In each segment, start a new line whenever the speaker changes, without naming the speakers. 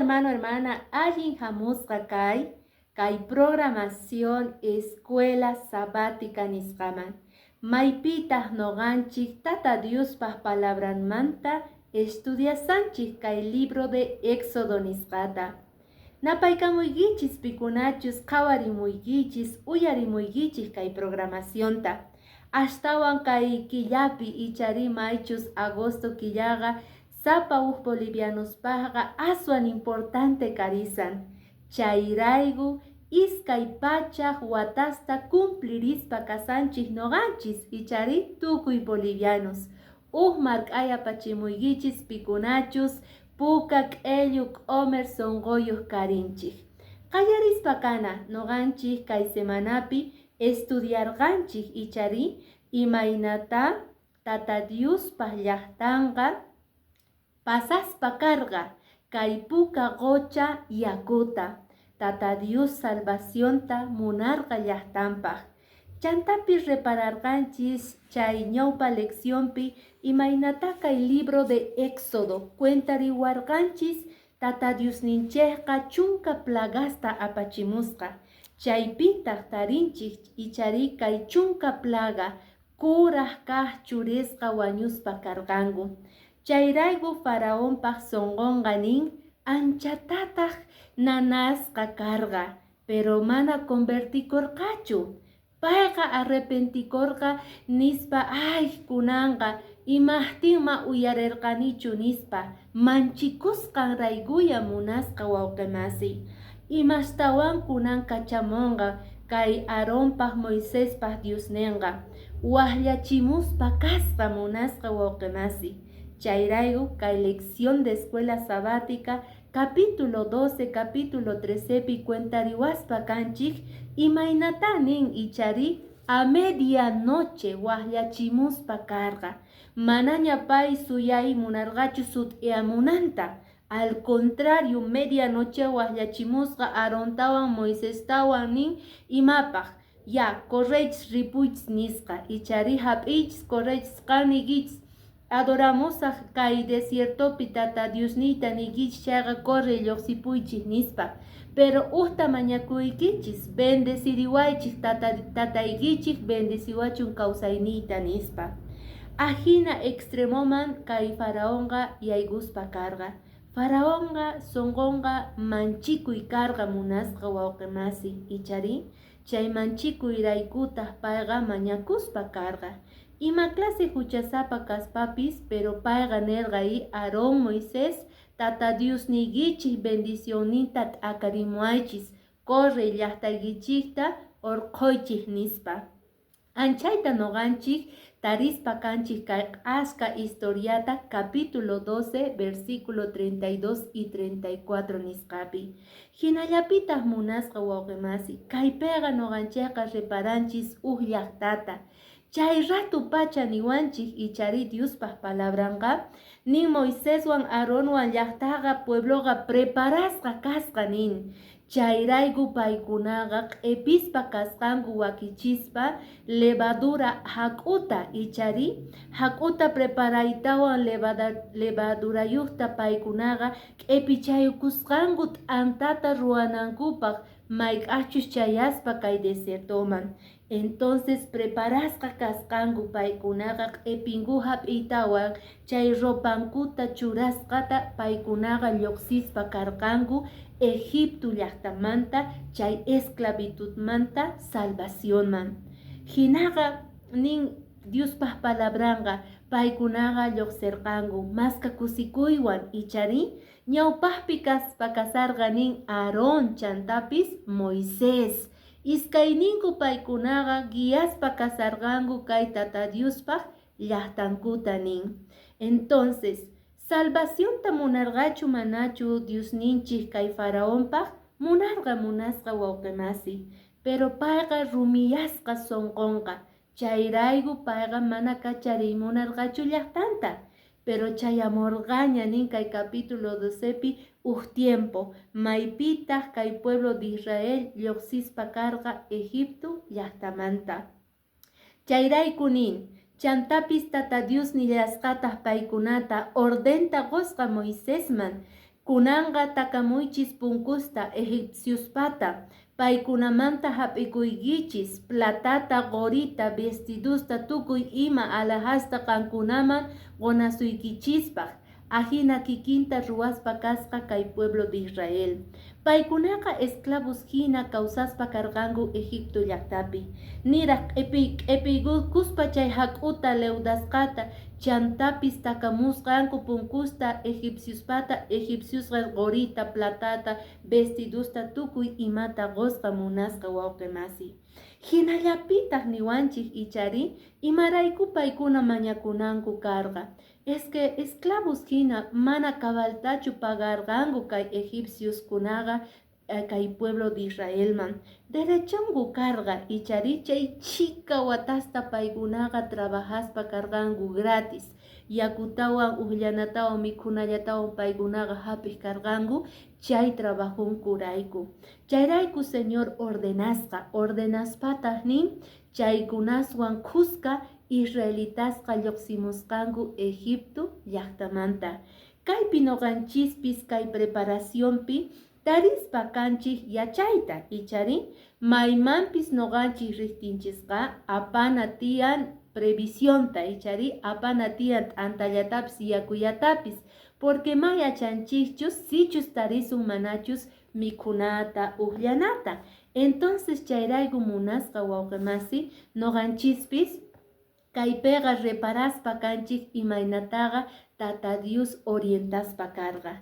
hermano, hermana, allin jamusqa kay programación escuela sabática nisqaman. Maypitaq noqanchik Tata Diospaq palabranmanta estudiasanchik kay libro de Éxodo nisqata. Napaykamuykichis pikunachus qhawarimuykichis uyarimuykichis kay programacionta. Ashtawan kay killapi icharimaychus agosto killaqa sapa bolivianospaqqa aswan importante karisan. Chayraygu iskay pachaq watasta cumplirispa kasanchis noqanchis ichari tukuy bolivianos. Mark'aya pachimuykichis pikunachus puka k'ellu q'omer sonqoyuq karinchik. Qallarispa kana noqanchik kay semanapi estudiarqanchik ichari imaynata Tata Diospaq llaqtanqa pasaspa karqa kay puka qocha yakuta. Tata Dios salvacionta munarqa llaqtanpaq. Chantapi repararqanchis chay ñawpa leccionpi imaynata kay libro de Éxodo cuentariwarqanchis Tata Diosninchejqa chunka plagasta apachimusqa. Chaypitaq tarinchik ichari kay chunka plaga kuraq kaq churisqa wañuspa karqanku. Chayraygu faraonpaq sonqonqa nin anchatataq nanasqa karqa, pero mana convertikorqachu. Payqa arrepentikorqa nispa kunanqa imaqtinma uyarirqanichu nispa manchikusqan rayguya munasqa wawqimasi. Imashtawan kunan kachamonqa kay Aaronpaq Moisespaq Diosninqa waqllachimuspa kasqa munasqa wawqimasi. Chayraygu kay lección de escuela sabática capítulo 12, capítulo 13 pi cuentariwaspa kanchik imaynata nin ichari a medianoche waqllachimuspa karqa. Manaña pay suyay munarqachu sut'iamunanta. Al contrario, medianoche waqllachimusqa Aarontawan Moisestawan nin imapaq. Ya, correchis ripuychis nisqa. Ichari hap'ichis correchis qanikichis. Adoramusaq kay desiertopi Tata Diosnita nikichis chayqa corre lluqsipuychis nispa. Pero mañakuykichis bendeciriwaychis tataykichis bendeciwachun kawsayniyta nispa. Ajina extremoman kay faraonqa yayguspa karqa. Faraonqa sonqonqa manchikuy karqa munasqa wawqimasi ichari chay manchikuy raykutaq payqa mañakuspa karqa. Ima clase huchasapa kaspapis, pero payqa nerqay Aarón Moisés Tata Dios nigichis bendicionita akarimuaychis corre llaqtaykichikta orqoychis nispa. Anchayta noqanchik tarispa kanchik aska historiata capítulo 12 versículo 32 y 34 nisqapi. Hinallapitaq munasqa wawqimasi kaypiqa noqanchayqa reparanchis llaqtata. Chay ratu pacha niwanchik ichari Diospaq palabranqa nin Moiséswan Aaronwan llaqtaqa puebloqa preparasqa kasqa nin. Chayraygu paykunaqa q'ipispa kasqanku wakichispa levadura hak'uta ichari hak'uta preparaytawan levadurayuqta paykunaqa q'ipichaykusqanku t'antata ruwanankupaq mayk'achus chayaspa kay desiertoman. Entonces preparasqa kasqanku paykunaqa q'ipinku hap'iytawan chay ropankuta churasqata paykunaqa lluqsispa karqanku Egipto llaqtamanta chay esclavitudmanta salvacionman. Hinaqa nin Diospaq palabranqa paykunaqa lluqsirqanku masqa kusikuywan ichari ñawpaqpi kasarqa nin Aarón chantapis Moisés. Iskayninku paykunaqa guiaspa kasarqanku kay Tata Diospaq llaqtankuta nin. Entonces, salvacionta munarqachu manachu Diosninchik kay faraonpaq munasqa wawqimasi. Pero payqa rumiyasqa sonqonqa. Chayraygu payqa mana kacharimunarqachu llaqtanta. Pero chayamurqaña nin kay capítulo 12 pi tiempo maypitaq kay pueblo de Israel lluqsispa karqa Egipto llaqtamanta. Chayrayku nin chantapis Tata Dios nillasqataq paykunata ordenta qusqa Moisésman kunanga takamuychis punkusta egipciuspata, paykunamanta hap'ikuygichis platata, gorita, vestidusta, tukuy ima alahasta kankunaman qonasuykichispaq, ajina kikinta ruwaspa kasqa kay pueblo de Israel. Paykunaqa esclavos hina kawsaspa karqanku Egipto llaqtapi. Niraq q'ipiykuspa chay hak'uta leudasqata, chantapis takamusqanku punkusta egipciusqa gorita, platata, vestidusta, tukuy imata qosqa munasqa wawqi masi. Hinallapitaq niwanchik ichari, imarayku paykuna mañakunanku karqa. Es que esclavos hina mana kabaltachu pagarqanku kay egipcios kunaqa kay pueblo de Israelman. Derechongu karqa ichari chay chika watasta paykunaqa trabajaspa karqanku gratis. Yakutawan ullanatawan mikhunallatawan paykunaqa hapis karqanku chay trabajunkurayku. Chayrayku Señor ordenaspataq nin chaykunaswan kuska Israelitasqa lluqsimusqanku Egipto llaqtamanta. Kaypi noqanchispis kay preparacionpi tarispa kanchik yachayta ichari maymanpis noqanchik riqtinchisqa apana tiyan previsionta ichari apana tiyan t'antallatapas yakuyatapis porque may achanchikchus sichus tarisun manachus mikhunata uqllanata. Entonces chayrayku munasqa wawqi masi noqanchispis kaypega reparaspa kanchik imaynataqa Tata Dios orientaspa karqa.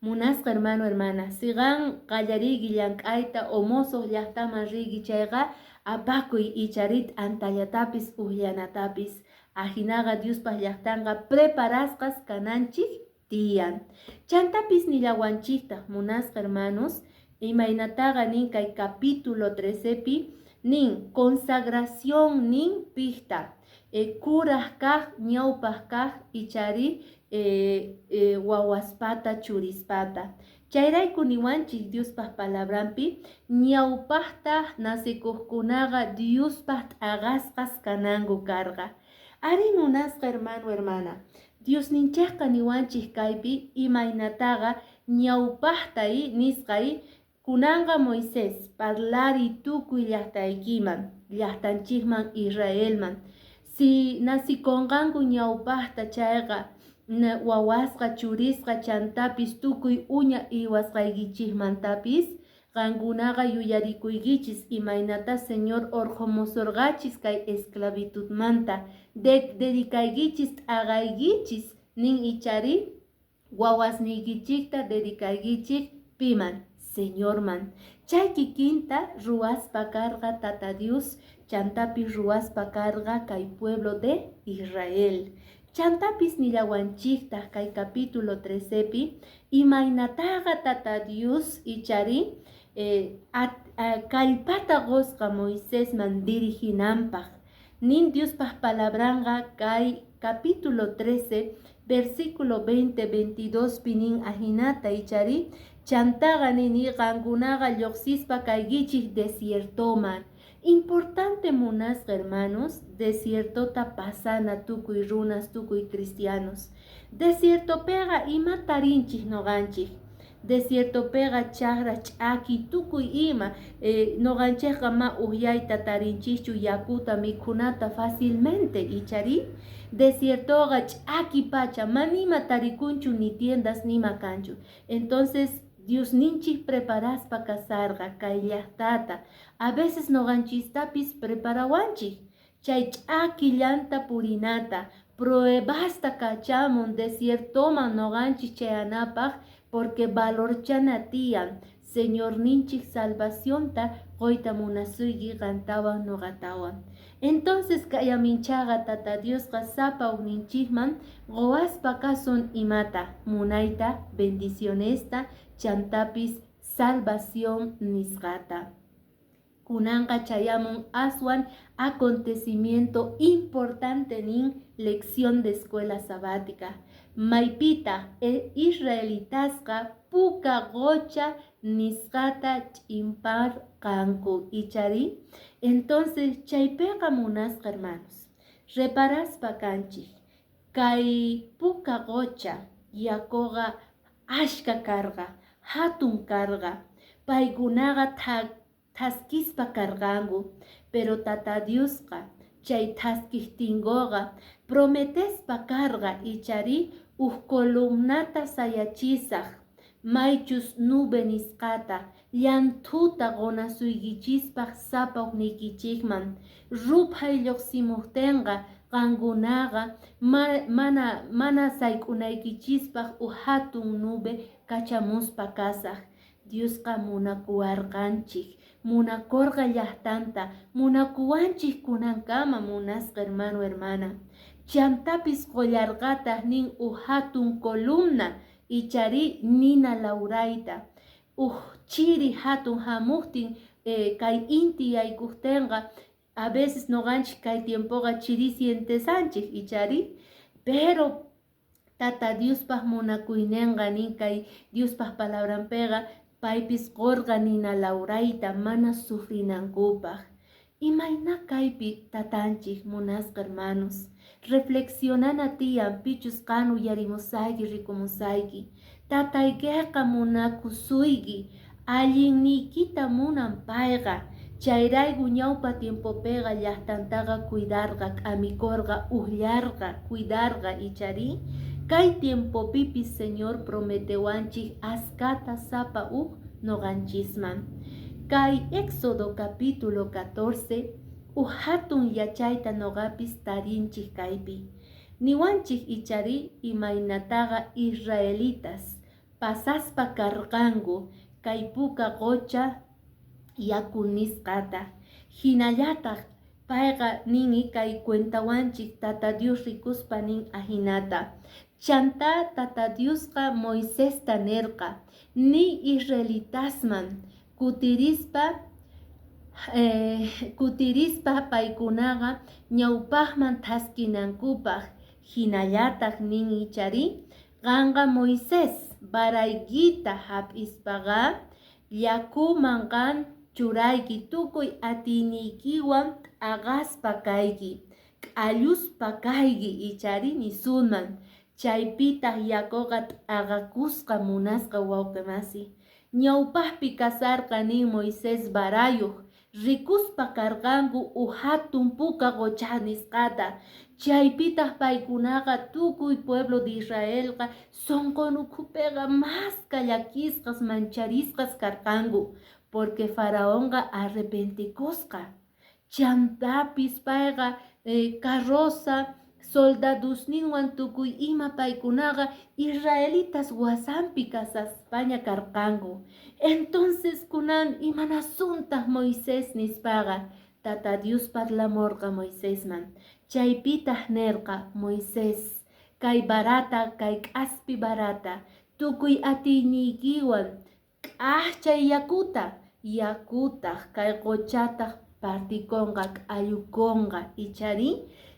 Munasqa hermano hermana, sigan qallarigi llank'ayta o mozoq llaqtaman rigi chayqa apakuy icharit antallatapas uqllanatapis. Ajinaqa Diospaq llaqtanqa preparasqas kananchik tiyan. Chantapis nillawanchiktaq munasqa hermanos, imaynataqa nin kay capítulo 13 pi nin consagración nin pihta. Kuraj kaq, ñawpaq kaq ichari wawaspata, churispata. Chayrayku niwanchik Diospaq palabrampi ñawpaqta nasikuqkunaqa Diospaq t'aqasqas kananku karqa. Ari munasqa hermano hermana, Diosninchikqa niwanchik kaypi imaynataqa ñawpaqtay nisqay kunanqa Moisés parlari tukuy llaqtaykiman, llaqtanchikman Israelman. Si nasikonqanku ñawpaqta chayqa wawasqa churisqa chantapis tukuy uña iwasqaykichikmantapis qankunaqa yuyarikuykichis imaynata Señor orqomusurqachis kay esclavitudmanta dedicaykichis t'aqaykichis nin ichari wawasniykichikta dedicaykichik piman Señorman. Chay kikinta ruwaspa karqa Tata Dios chantapis ruwaspa karqa kay pueblo de Israel. Chantapis nillawanchiktaq kay capítulo 13 pi imaynataqa Tata Dios ichari kallpata qosqa Moisésman diriginanpaq. Nin Diospaq palabranqa kay capítulo 13 versículo 20-22 pi nin ajinata ichari chantaqa nini qankunaqa lluqsispa kaykichik desiertoman. Importante munasqa hermanos, desiertota pasana tukuy runas, tukuy cristianos. Desiertopega ima tarinchik noqanchik. Desiertopega chaqra ch'aki tukuy ima noqanchikqa ma uqyayta tarinchikchu yakuta mikhunata fácilmente ichari. Desiertoqa ch'aki pacha manima tarikunchu ni tiendas nima kanchu. Entonces Dios ninchik preparaspa kasarqa kay llaqtata. A veces noqanchistapis preparawanchik. Chay ch'aki llanta purinata, pruebasta kachamun desiertoman noqanchik chayanapaq porque valorchana tiyan. Señor ninchik salvacionta qoyta munasuyki qantawan noqatawan. Entonces kayaminchaqa Tata Diosqa sapa uqninchikman qowaspa kasun imata munayta bendicionesta chantapis salvación nisqata. Kunanqa chayamun aswan acontecimiento importante nin lección de escuela sabática. Maypita israelitasqa puka gocha nisqata ch'impar kanku ichari. Entonces chaypeqa munasqa hermanos, reparaspa kanchik kay puka gocha yakoqa ashka karga, hatun karga, paykunaqa taskispa kargangu, pero tata Diosqa chay taskihtingoqa prometespa karga ichari columnata sayachisaq, maychus nube nisqata, llantuta qonasuygichispaq sapawnikichikman, ruphay lluqsimuqtinqa qankunaqa mana sayk'unaykichispaq hatun nube kachamuspa kasaq. Diosqa munakuwarqanchik, munakurqa llaqtanta, munakuwanchik kunankama munasqa hermano hermana. Chantapis qollarqataq nin hatun columna ichari nina laurayta, chiri hatun hamuqtin kay inti yaykuqtinqa a veces noqanchik kay tiempoqa chiri sientesanchik ichari, pero tata Diospaq munakuyninqa nin kay Diospaq palabranpiqa paypis qorqa nina laurayta mana sufrinankupaq. Imayna kaypi tatanchik munasqa hermanos, reflexionana tiyan pichus qanu yarimusayki rikumusayki, tataykiqa munakusuyki, allinnikita munan payqa, chayrayku ñawpa tiempopiqa llaqtantaqa cuidarqa, k'amikurqa, uqllarqa, cuidarqa ichari, kay tiempopipis Señor prometewanchik askata sapa noqanchisman. Kay Éxodo capítulo 14 hatun yachayta noqapis tarinchik kaypi. Niwanchik ichari imaynataqa Israelitas pasaspa karqanku kay puka qocha yaku nisqata. Hinallataq payqa nini kay cuentawanchik tata Dios rikuspa nin ahinata. Chanta tata Diosqa Moisesta nerqa, ni Israelitasman kutirispa paykunaqa ñawpaqman taskinankupaq. Hinallataq nin ichari qanqa Moisés baraykita hap'ispaqa yakuman qan churayki tukuy atiynikiwan t'aqaspa kayki, k'alluspa kayki ichari nisunman. Chaypitaq yakuqa t'aqakusqa munasqa wawqimasi. Ñawpaqpi kasarqa nin Moisés barayuq, rikuspa karqanku hatun puka qocha nisqata. Chaypitaq paykunaqa tukuy pueblo de Israelqa sonqonukupiqa masqa llakisqas mancharisqas karqanku, porque faraonqa arrepentikusqa. Chantapis payqa carroza soldadosninwan tukuy ima paykunaqa Israelitas wasanpi kasaspaña karqanku. Entonces kunan imanasuntaq Moisés nispaqa tata Dios parlamorqa Moisésman. Chaypitaq nerqa Moisés kay barata kay k'aspi barata tukuy atiynikiwan k'ahchay yakutaq kay qochataq partikonqa k'allukonqa ichari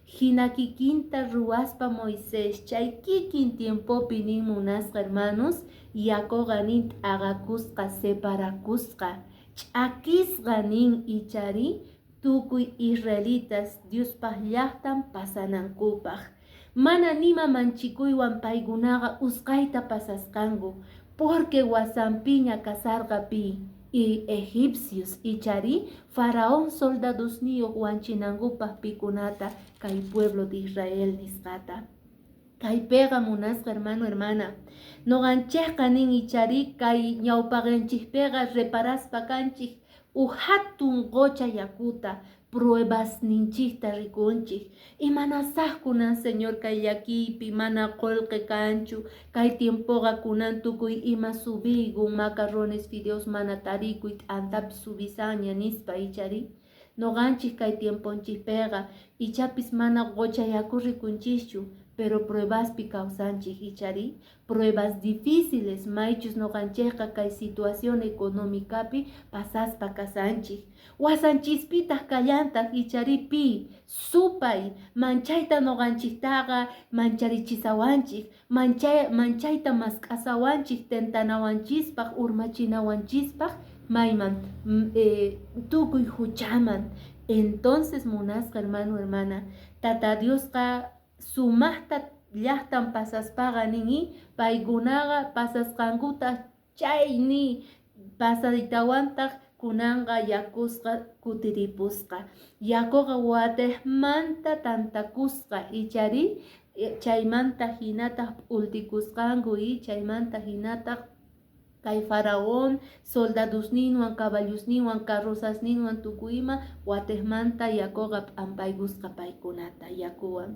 hina kikinta ruwaspa Moisés chay kikin tiempopi nin munasqa hermanos yakuqa nin t'aqakusqa separakusqa ch'akisqa nin ichari tukuy Israelitas Diospaq llaqtan pasanankupaq. Mana nima manchikuywan paykunaqa usqayta pasasqanku, porque wasanpiña kasarqapi egipcios ichari faraón soldadosniyuq wanchinangupaq pikunata kay pueblo de Israel nisqata. Kaypiqa munasqa hermano hermana, noqanchikqa nin ichari kay ñawpaqanchikpiqa reparaspa kanchik hatun qocha yakuta pruebas ninchikta rikunchik. Imanasaq kunan Señor kay llakipi mana qolqi kanchu, kay tiempoqa kunan tukuy ima subigun macarrones fideos mana tarikuy t'antapis subisaña nispa ichari. Noqanchik kay tiemponchikpiqa ichapis mana qocha yaku rikunchikchu, pero pruebaspi causanchik ichari, pruebas difíciles maychus noqanchikqa kay situación económicapi pasaspa kasanchik. Wasanchispitaq kallantaq icharipi supay manchayta noqanchiktaqa mancharichisawanchik, manchayta mask'asawanchik tentanawanchispaq urmachinawanchispaq mayman tukuy huchaman. Entonces munasqa hermano hermana, tata Diosqa sumaqta llaqtan pasaspaqa nini paykunaqa pasasqankuta chayni pasaditawantaq kunanqa yakusqa kutiripusqa yakuqa watejmanta tantakusqa ichari chaymanta hinataq ultikusqanku chaymanta hinataq kay faraón soldadosninwan caballusninwan carrozasninwan tukuyma watejmanta yakuqa p'ampaykusqa paykunata yakuwan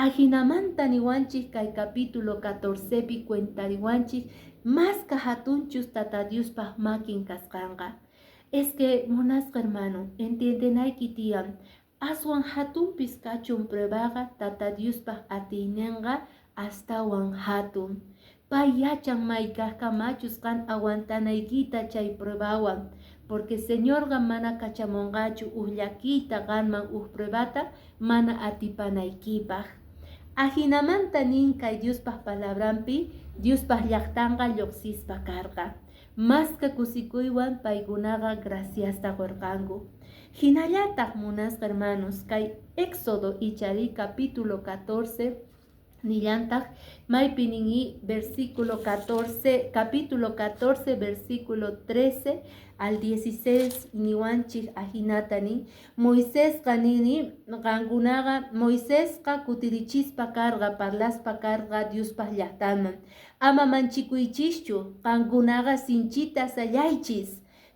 ajinamanta niwanchik kay capítulo 14 pi cuentariwanchik masqa hatunchus tata Diospaq makin kasqanqa es que munasqa hermano entiendenayki tiyan aswan hatunpis kachun pruebaqa tata Diospaq atiyninqa astawan hatun pay yachan maykaqkamachus qan aguantanaykita chay pruebawan porque señorqa mana kachamunqachu llakiyta qanman pruebata mana atipanaykipaq ajinamanta nin kay Diospaq palabranpi Diospaq llaqtanqa lluqsispa karqa masqa kusikuywan paykunaqa graciasta qurqanku hinallataq munasqa hermanos kay Éxodo ichari capítulo 14 nillantaq maypi ningi versículo 14 capítulo 14 versículo 13 al 16 niwanchik ajinatani Moisésqa nini qankunaqa Moisésqa kutirichispa karqa parlaspa karqa Diospaq llaqtaman ama manchikuychischu qankunaqa sinchita sayaychis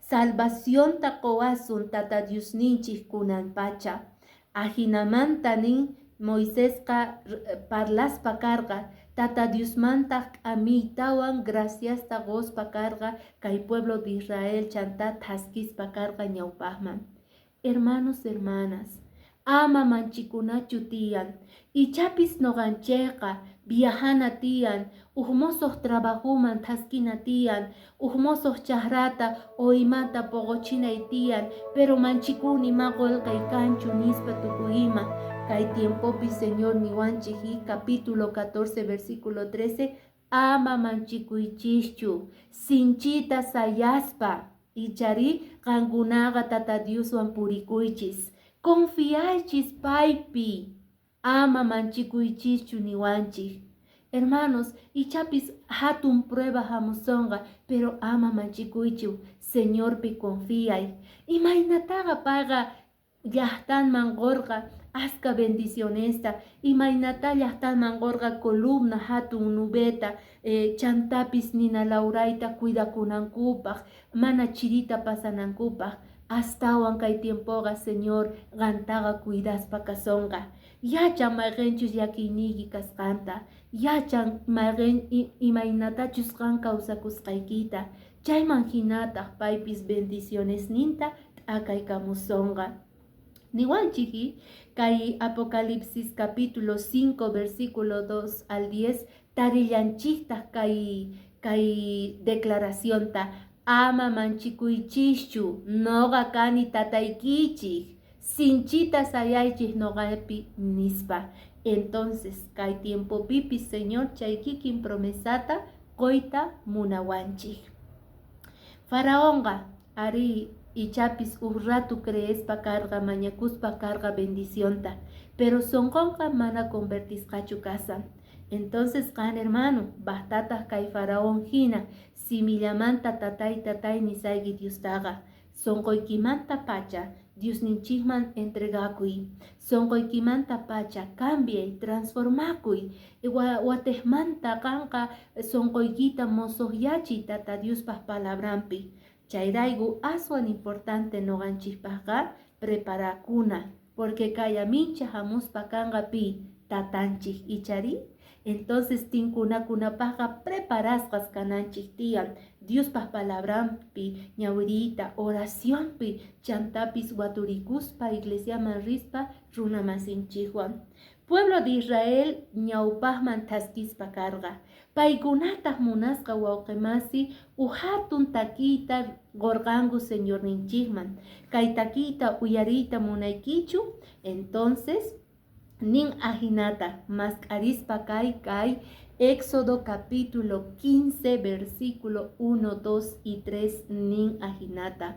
salvacionta qowasun tata Diosninchik kunanpacha ajinamanta nin Moisésqa parlaspa karqa tata Diosmanta k'amiytawan graciasta qospa karqa kay pueblo de Israel chanta thaskispa karqa ñawpaqman hermanos hermanas ama manchikunachu tiyan ichapis noqanchayqa viajana tiyan mosoq trabajuman thaskina tiyan mosoq chakrata o imata poqochinay tiyan pero manchikuni ma qolqay kanchu nispa tukuyma kay tiempopi Señor niwanchik capítulo 14 versículo 13 ama manchikuychischu sinchita sayaspa ichari qankunaqa tata Dioswan purikuychis confiaychis paypi ama manchikuychischu niwanchik hermanos ichapis hatun prueba hamusonqa pero ama manchikuychu Señorpi confiay imaynataqa payqa llaqtanman qurqa asca bendicionesta imaynata llaqtanman qurqa columna hatun nubeta chantapis nina laurayta cuidakunankupaq mana chirita pasanankupaq astawan kay tiempoqa Señor qantaqa cuidaspa kasonqa yachan mayqinchus yakiyniyki kasqanta yachan mayqin imaynatachus qan kawsakusqaykita chayman hinataq paypis bendiciones ninta t'akaykamusonqa niwanchiki kay Apocalipsis capítulo 5 versículo 2 al 10 tarillanchiktaq kay declaracionta ama manchikuychischu noqa kani tataykichik sinchita sayaychik noqapi nispa entonces kay tiempo pipi Señor chay kikin promesata qoyta munawanchik Faraonqa ari ichapis rato creespa karqa mañakuspa karqa bendicionta pero sonqonqa mana convertisqachu kasan entonces qan hermano bastataq kay faraón hina simillamanta tatay nisayki Diostaqa sonqoykimanta pacha Diosninchikman entregakuy sonqoykimanta pacha cambiay transformakuy watejmanta qanqa sonqoykita mosoqyachiy tata Diospaq palabranpi chayrayku aswan importante noqanchikpaqqa preparakuna porque kayamincha hamuspa kanqa pi tatanchik ichari entonces tinkunakunapaqqa preparasqas kananchik tiyan Diospaq palabranpi ñawirita oracionpi chantapis waturikuspa iglesiaman rispa runa masinchikwan pueblo de Israel ñawpaqman thaskispa karqa paykunataq munasqa wawqimasi hatun takiyta qurqanku Señorninchikman kay takiyta uyariyta munaykichu entonces nin ajinata masqarispa kay Éxodo capítulo 15 versículo 1, 2 y 3 nin ajinata.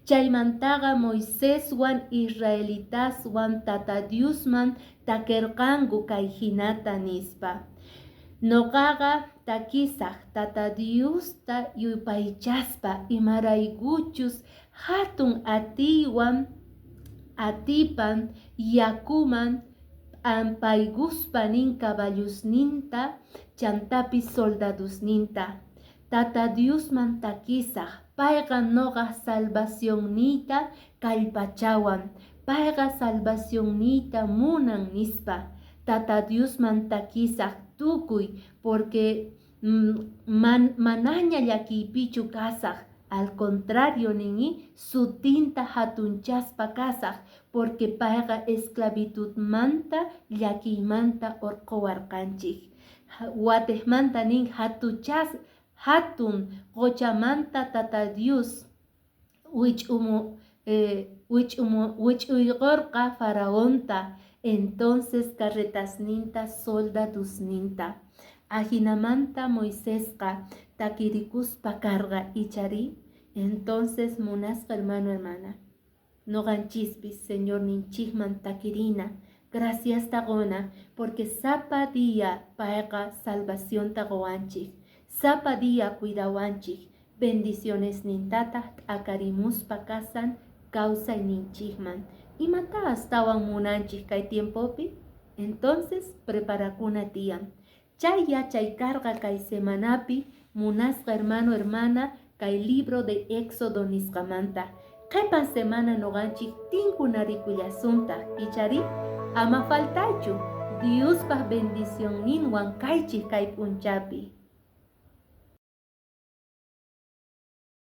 Chaymantaga Moiséswan Israelitaswan tata Diosman takerqanku kay hinata nispa. Noqaqa takisaq tata Diosta yupaychaspa imaraykuchus hatun atipan yakuman ampayguspa nin caballusninta chantapi soldadusninta. Tata Diosman takisaq payqa noqa salvacionnita kallpachawan, payqa salvacionnita munan nispa. Tata Diosman takisaq tukuy porque manaña llakiypichu kasaq. Al contrario nini sutinta hatunchaspa kasaq porque payqa esclavitud llakiymanta urquwarqanchik. Watejmanta nin hatun qochamanta tata Dios wich'uyrqa faraonta. Entonces carretasninta soldadusninta. Ajinamanta Moisésqa takirikuspa karqa ichari. Entonces munasqa hermano hermana. Noqanchispis Señor ninchikman takirina. Gracias taqona porque sapa día payqa salvación taqowanchik. Sapa día cuidawanchik. Bendiciones nintata akarimuspa kasan kawsay ninchikman. Imata astawan munanchik kay tiempopi. Entonces preparakuna tiyan. Chay yachaykarqa kay semanapi munasqa hermano hermana kay libro de Éxodo nisqamanta. Qhipan semana noqanchik tinkunarikullasunta ichari ama faltaychu Diospaq bendición ninwan kaychik kay punchapi.